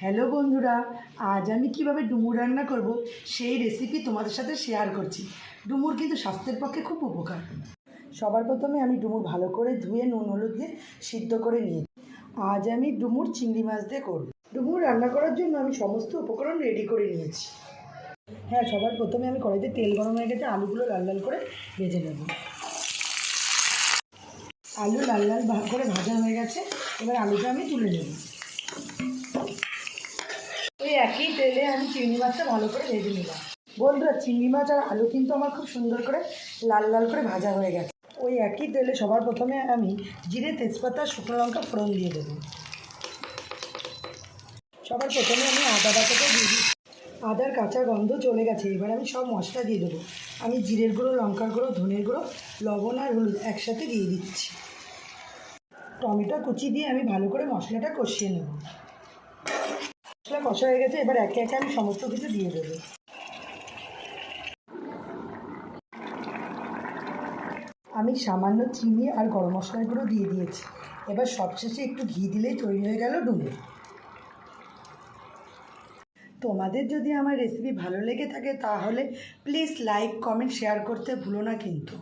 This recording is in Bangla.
হ্যালো বন্ধুরা, আজ আমি কিভাবে ডুমুর রান্না করব সেই রেসিপি তোমাদের সাথে শেয়ার করছি। ডুমুর কিন্তু স্বাস্থ্যের পক্ষে খুব উপকার। সবার প্রথমে আমি ডুমুর ভালো করে ধুয়ে নুন হলুদ দিয়ে সিদ্ধ করে নিয়েছি। আজ আমি ডুমুর চিংড়ি মাছ দিয়ে করব। ডুমুর রান্না করার জন্য আমি সমস্ত উপকরণ রেডি করে নিয়েছি। হ্যাঁ, সবার প্রথমে আমি কড়াইতে তেল গরম হয়ে গেছে, আলুগুলো লাল লাল করে ভেজে নেব। আলু লাল লাল করে ভাজা হয়ে গেছে, এবার আলুটা আমি তুলে নেব। ওই একই তেলে আমি চিংড়ি মাছটা ভালো করে ভেজে নিলাম। বন্ধুরা, চিংড়ি মাছ আর আলু কিন্তু আমার খুব সুন্দর করে লাল লাল করে ভাজা হয়ে গেছে। ওই একই তেলে সবার প্রথমে আমি জিরে, তেজপাতা, শুকনো লঙ্কা ফোড়ন দিয়ে দেবো। সবার প্রথমে আমি আদা বাটাটা দিয়ে দিই। আদার কাঁচা গন্ধ চলে গেছে, এবার আমি সব মশলা দিয়ে দেবো। আমি জিরের গুঁড়ো, লঙ্কার গুঁড়ো, ধনের গুঁড়ো, লবণ আর হলুদ একসাথে দিয়ে দিচ্ছি। টমেটো কুচি দিয়ে আমি ভালো করে মশলাটা কষিয়ে নেব। মশলা কষা হয়ে গেছে, এবার একে একে আমি সমস্ত কিছু দিয়ে দেবো। আমি সামান্য চিনি আর গরম মশলার গুঁড়ো দিয়ে দিয়েছি। এবার সবশেষে একটু ঘি দিলেই তৈরি হয়ে গেল ডুমুর। তোমাদের যদি আমার রেসিপি ভালো লেগে থাকে তাহলে প্লিজ লাইক, কমেন্ট, শেয়ার করতে ভুলো না কিন্তু।